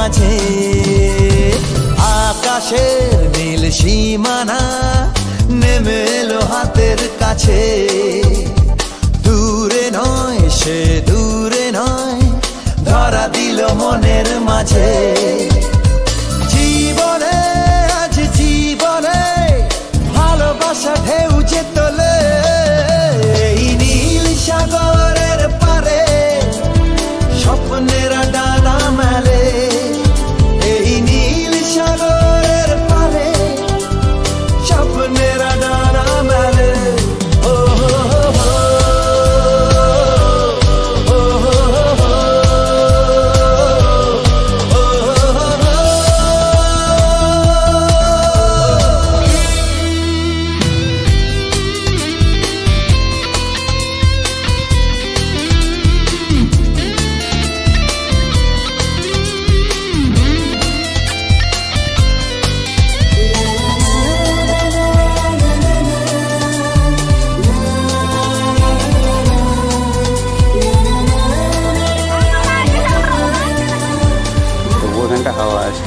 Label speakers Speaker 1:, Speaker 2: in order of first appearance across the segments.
Speaker 1: মাঝে। আকাশের নীল সীমানা নেমে এলো হাতের কাছে। দূরে নয় সে দূরে নয়, ধরা দিল মনের মাঝে। জীবনে আজ জীবনে ভালোবাসা ঢেউ যে তোলে, এই নীল সাগরের পারে স্বপ্নেরা ডানা মেলে। এই নীল সাগরের পারে স্বপ্নেরা ডানা মেলে। ও
Speaker 2: হাওয়া আছে।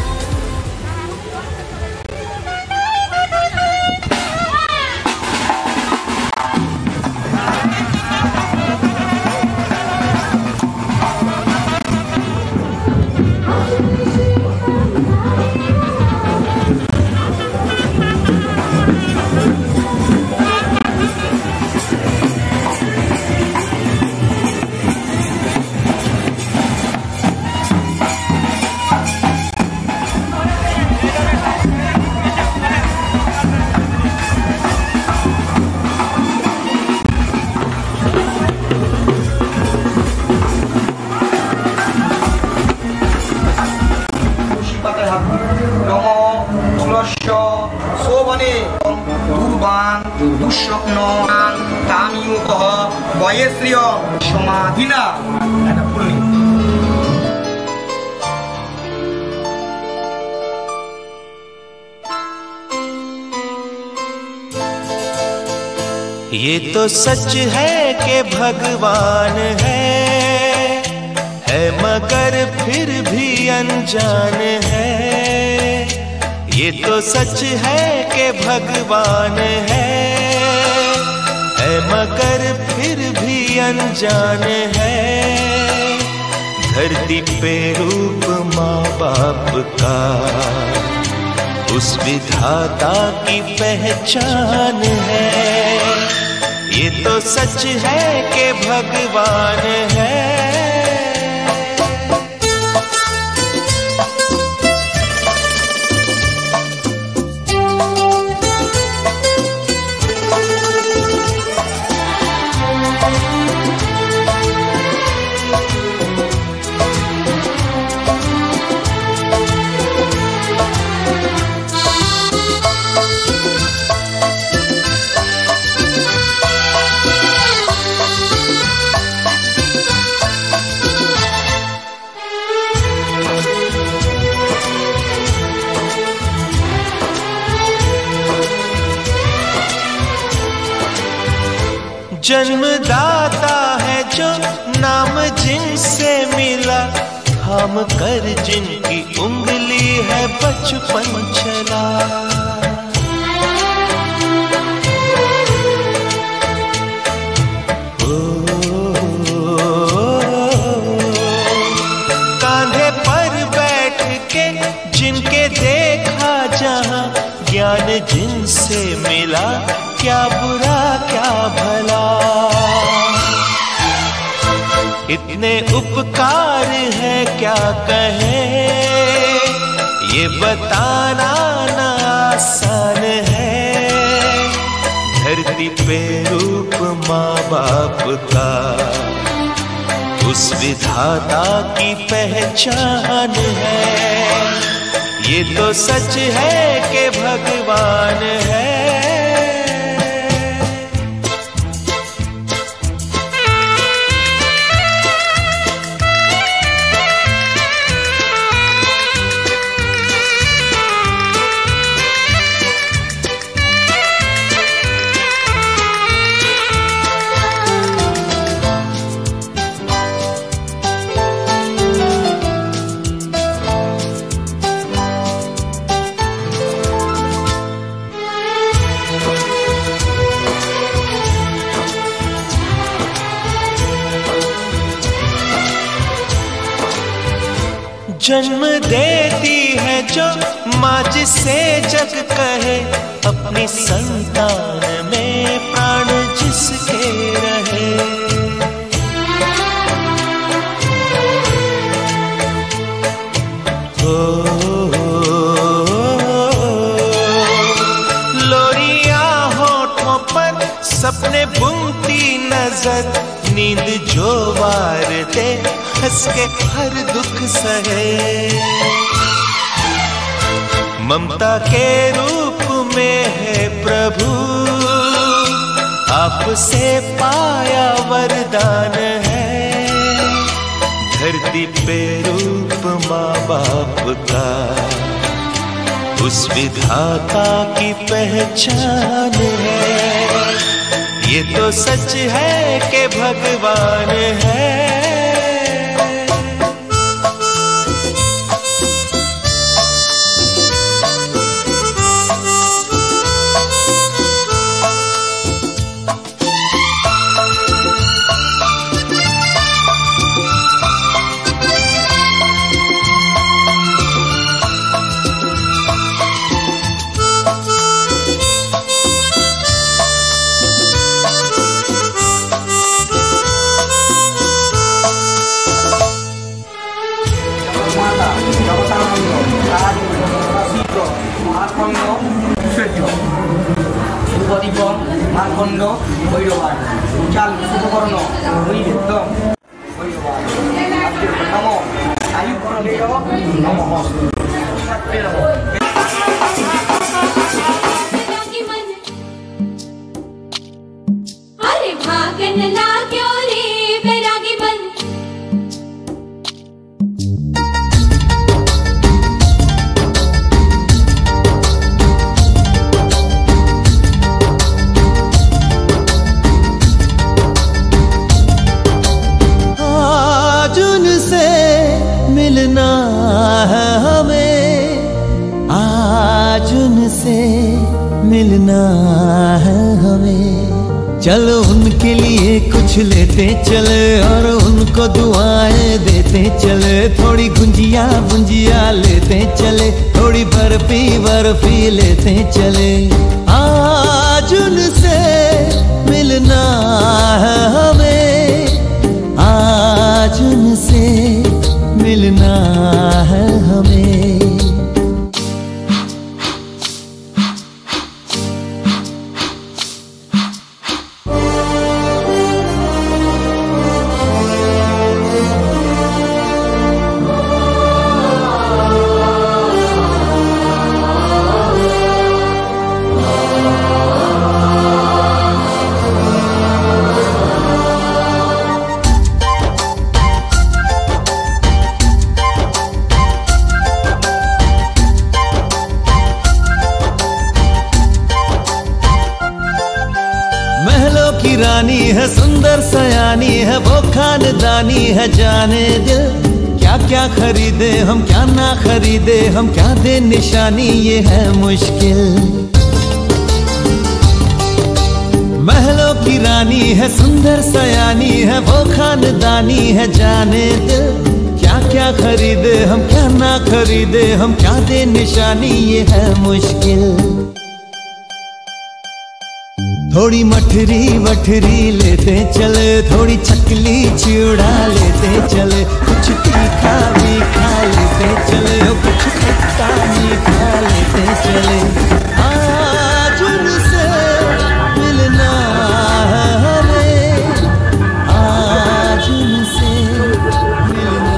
Speaker 1: ये तो सच है कि भगवान है मगर फिर भी अनजान है। ये तो सच है कि भगवान है मगर फिर भी अनजान है। धरती पे रूप माँ बाप का उस विधाता की पहचान है। ये तो सच है कि भगवान है। जन्मदाता है जो नाम जिनसे मिला, थाम कर जिनकी उंगली है बचपन चला। कांधे पर बैठ के जिनके देखा जहां, ज्ञान जिनसे मिला क्या बुरा क्या भला। इतने उपकार है क्या कहें, ये बताना ना आसान है। धरती पे रूप माँ बाप का उस विधाता की पहचान है। ये तो सच है कि भगवान है। जन्म देती है जो माँ जिसे जग कहे, अपनी संतान में प्राण जिसके रहे। लोरिया होठों पर सपने बुनती नजर, नींद जो वार दे हंस के हर दुख सहे। ममता के रूप में है प्रभु, आपसे पाया वरदान है। धरती पे रूप माँ बाप का, उस विधाता की पहचान है। ये तो सच है कि भगवान है।
Speaker 2: मिलना है हमें, चलो उनके लिए कुछ लेते चले और उनको दुआएं देते चले। थोड़ी गुंजिया गुंजिया लेते चले, थोड़ी बर्फी बर्फी लेते चले। आज उनसे मिलना है हमें, आज उनसे मिलना है हमें। रानी है सुंदर सयानी है, वो खानदानी है जाने दिल। क्या क्या खरीदे हम क्या ना खरीदे हम, क्या दे निशानी ये है मुश्किल। महलों की रानी है सुंदर सयानी है, वो खानदानी है जाने दिल। क्या क्या खरीदे हम क्या ना खरीदे हम, क्या दे निशानी ये है मुश्किल। थोड़ी मठरी वठरी लेते चले, थोड़ी चकली चिड़ा लेते चले। कुछ तीखा मीठा लेते चले, कुछ खट्टा मीठा लेते चले। आज उनसे मिलना है हमें, आज उनसे मिलना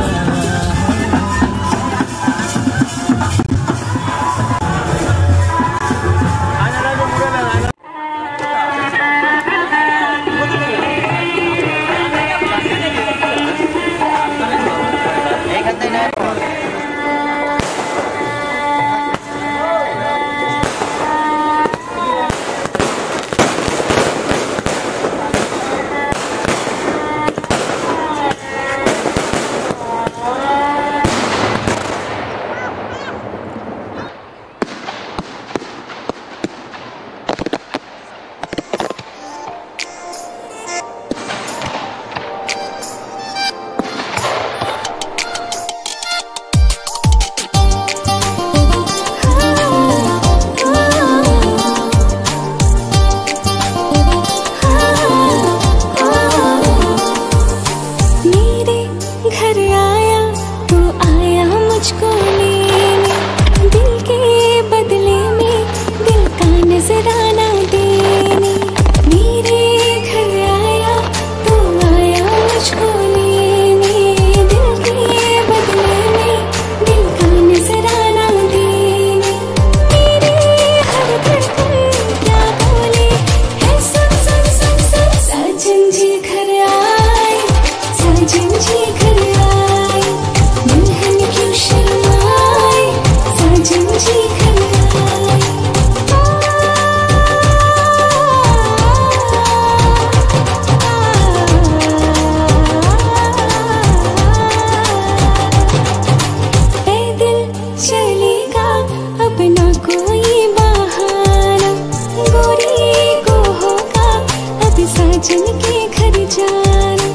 Speaker 3: साजन के घर जाना,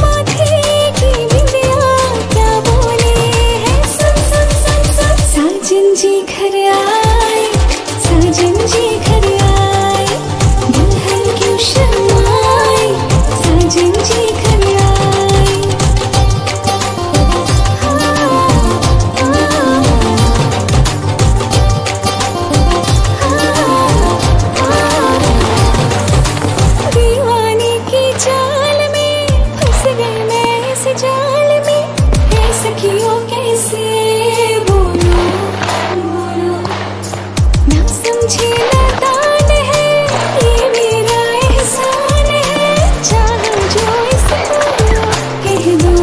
Speaker 3: माथे की बिंदिया क्या बोले है, सुन सुन सुन सुन। साजन जी घर आए, साजन जी घर आए, दुल्हन क्यों शर्माए, साजन जी घर आए। दीवाने की चाल में फंस गई मैं इस जाल में, है सखियों कैसे बोलो बोलो, ना समझे नादान है ये मेरा एहसान है, चाहा जो इसको कह दो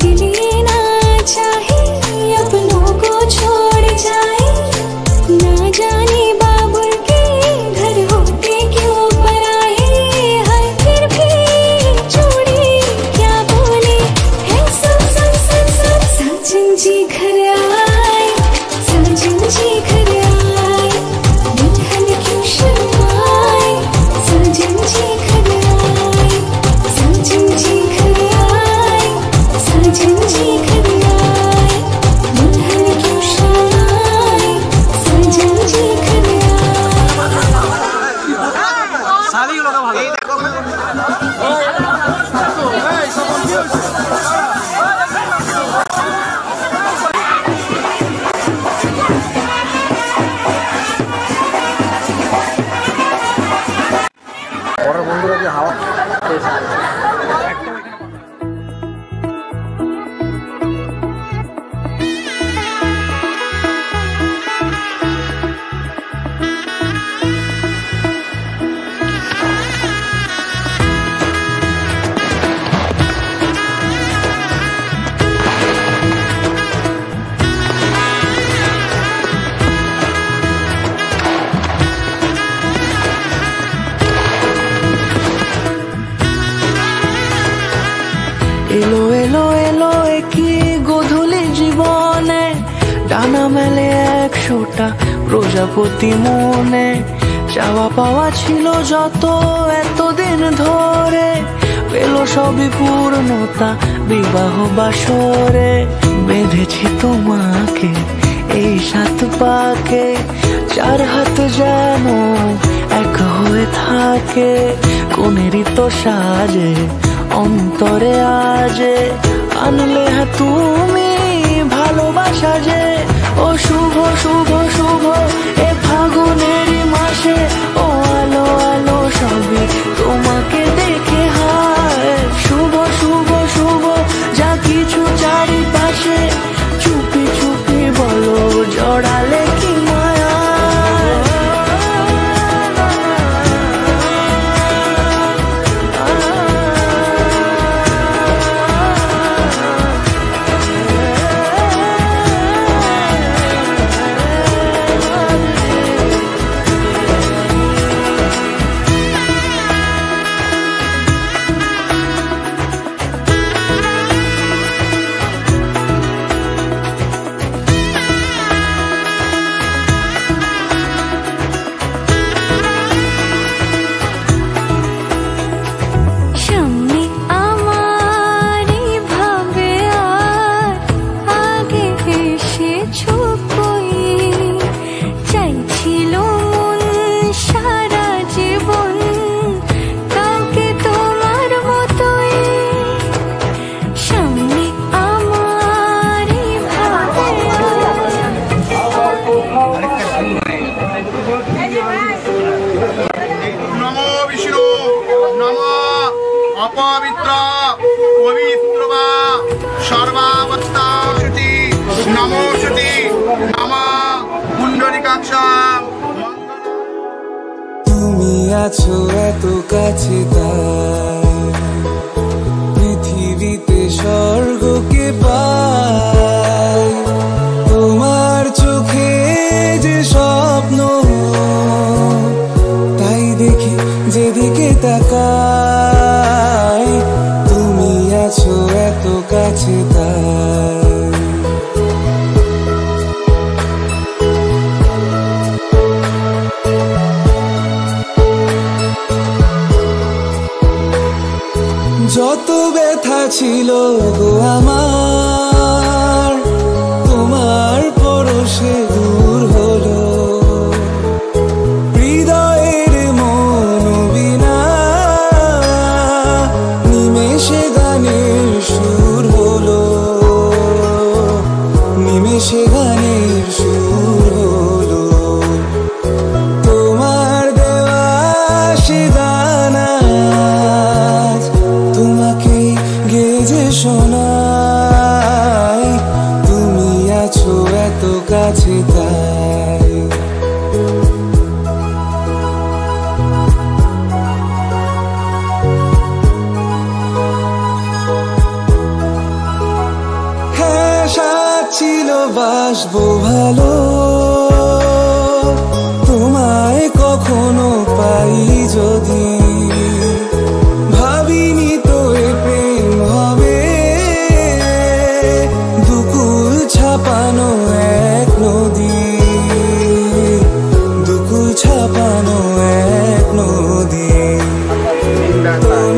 Speaker 3: दिल ये ना चाहे अपनों को छोड़ जाए, ना जाने बाबुल के घर होते क्यों पराए, है फिर भी जोड़ी क्या बोले है, सुन सुन सुन सुन। साजन जी घर आए, साजन जी घर आए, दुल्हन क्यों शर्माए, साजन जी घर आए, साजन जी घर आए, साजन जी घर आए, दुल्हन क्यों शर्माए, साजन जी घर आए।
Speaker 4: এলো এলো এলো একই গোধূলি জীবনে, ডানা মেলে 100টা প্রজাপতি মনে, চাওয়া পাওয়া ছিল যত এতদিন ধরে, পেল সবই পূর্ণতা বিবাহ বাসরে, বেঁধেছি তোমাকে এই 7 পাকে, 4 হাত যেন এক হয়ে থাকে, কোনেরই তো সাজে অন্তরে আজে, আনলে হ্যাঁ তুমি ভালোবাসা যে, ও শুভ শুভ শুভ এ ফাগুনেরই মাসে, ও আলো আলো সবই তোমাকে দেখে হায়, শুভ শুভ শুভ যা কিছু চারিপাশে, চুপি চুপি বলো জড়ালে কি মায়া।
Speaker 5: अपवित्र पवित्र वा सर्वावस्थाति नमो श्रुति नमः पुंडरीकाक्षा।
Speaker 6: তুমি আছো এত কাছে তাই পৃথিবীতে স্বর্গকে পাই, তোমার চোখে যে স্বপ্ন তাই দেখি যেদিকে তাকাই, তুমি আছো এত কাছে তাই। যত ব্যথা ছিল গো আমার, তোমার পরশে দূর হলো। হৃদয়ের মনোবীণা নিমেষে গানের সুর হলো, নিমেষে গানের সুর হলো। তোমার দেওয়া সে গান আজ তোমাকে গেজে শোনাই, তুমি আছো এত কাছে তাই। হ্যাঁ সাথ ছিল বাসবো ভালো, তোমায় কখনো পাই যদি। ভাবিনি তো এ প্রেম হবে, দুকুল ছাপানো এক নদী, দুকুল ছাপানো এক নদী। তোমার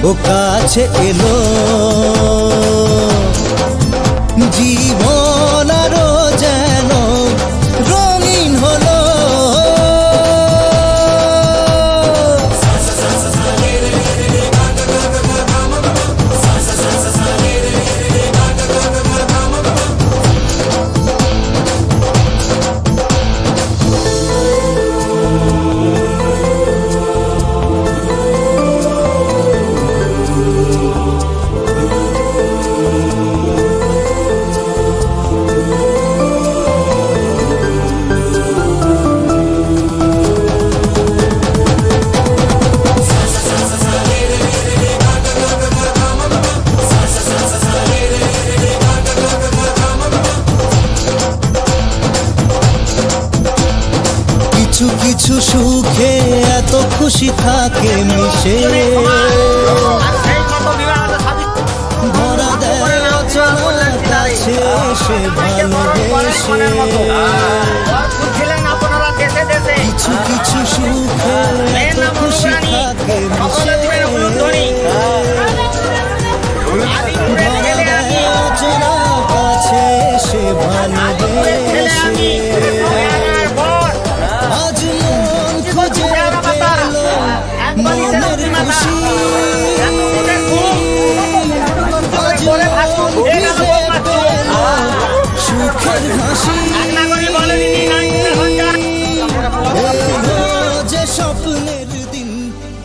Speaker 6: ও কাছে এলো, জীবন আরো যেন রঙিন হলো। কিছু সুখে এত খুশি থাকে মিশে, ধরা দেয় অচেনা কাছে সে ভালোবেসে। কিছু কিছু সুখে এত খুশি থাকে মিশে, ধরা দেয় অচেনা কাছে সে ভালোবেসে। আজ মন খুঁজে পেল মনের খুশি, আজ মন খুঁজে পেল সুখের হাসি। এলো যে স্বপ্নের দিন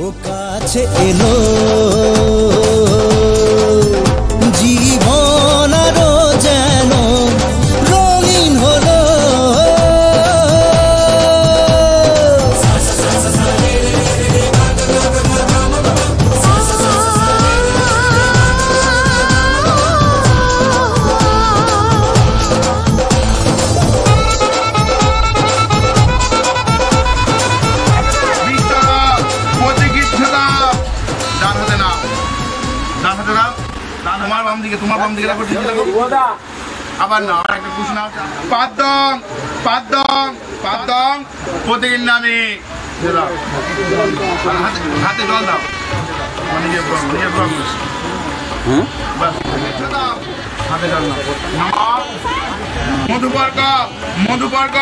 Speaker 6: ও কাছে এলো, জীবন আরো যেন রঙিন হলো।
Speaker 5: তোমার বাম দিকে রাখো, আবার না একটা কুশ নাও। পাদ্দং পাদ্দং পাদ্দং প্রতীকের নামে হাতে জল দাও, মানে হাতে জল দাও। মধুপর্ক মধুপর্ক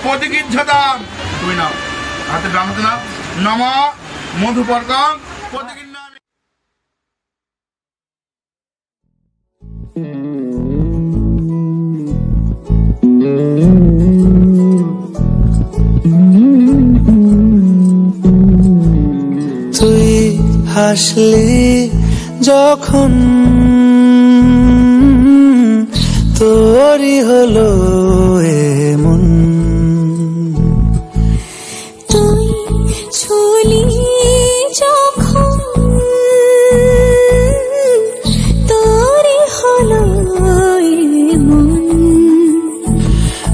Speaker 5: প্রতীকের ঝদাম, তুমি নাও হাতে ডান হাতে নাও। নম মধুপর্ক প্রতীকের নামে।
Speaker 6: হাসলি যখন তোরই হলো এমন,
Speaker 3: তুই ছুলি যখন তোরই হলো এমন।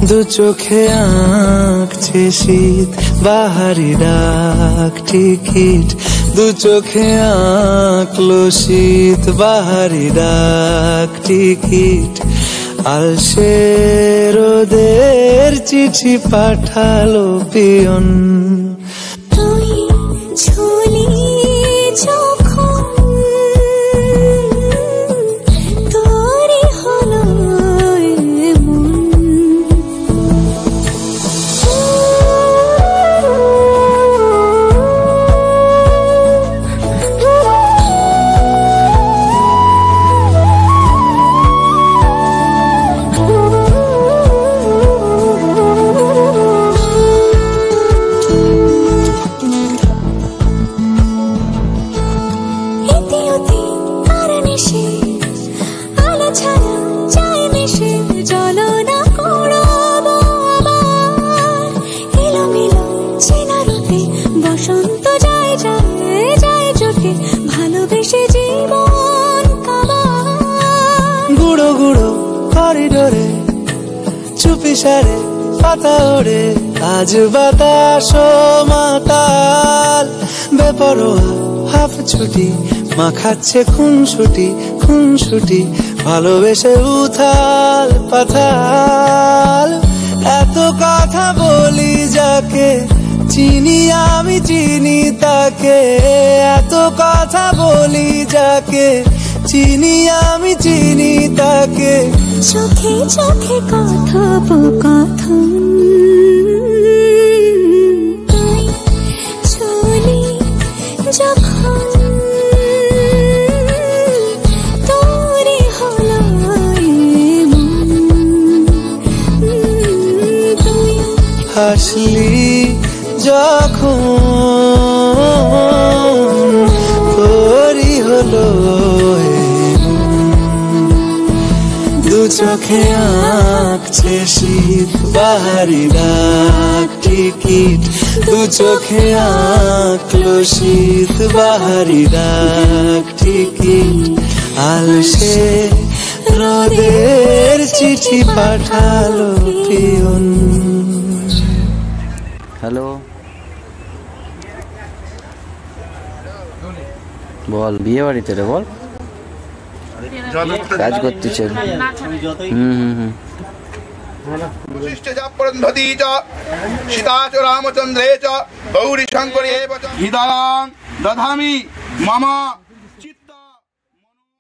Speaker 6: দু চোখে আঁকছে শীত বাহারি ডাক টিকিট, দু চোখে আঁকলো শীত বাহারি ডাক টিকিট। আলসে রোদের চিঠি পাঠালো পিয়ন,
Speaker 3: তুই ছুলি যখন তোরই হলো এমন। বসন্ত যায় যায় যায় জোটে ভালোবেসে জীবন কাবার।
Speaker 6: গুঁড়ো গুঁড়ো করিডোরে চুপি সারে পাতা ওড়ে, আজ বাতাস মাতাল বেপরোয়া হাফ ছুটি, মাখাচ্ছে খুনসুটি খুনসুটি ভালোবেসে উথাল পাথাল। এত কথা বলি যাকে চিনি আমি চিনি তাকে, এত কথা বলি যাকে চিনি আমি চিনি তাকে।
Speaker 3: চোখে চোখে কথোপকথন, তুই ছুলি যখন তোরই হলো এমন। তুই
Speaker 6: হাসলি যখন তোরই হলো দু চোখে আঁকছে শীত বাহারি ডাক টিকিট, দু চোখে আঁকলো শীত বাহারি ডাক টিকিট। আলসে রোদের চিঠি পাঠালো পিয়ন।
Speaker 7: হ্যালো, বল বিয়ে বাড়িতে রে, বল কাজ করতেছে।
Speaker 5: সীতা রামচন্দ্রে চ গৌরী শঙ্করে দদামি মম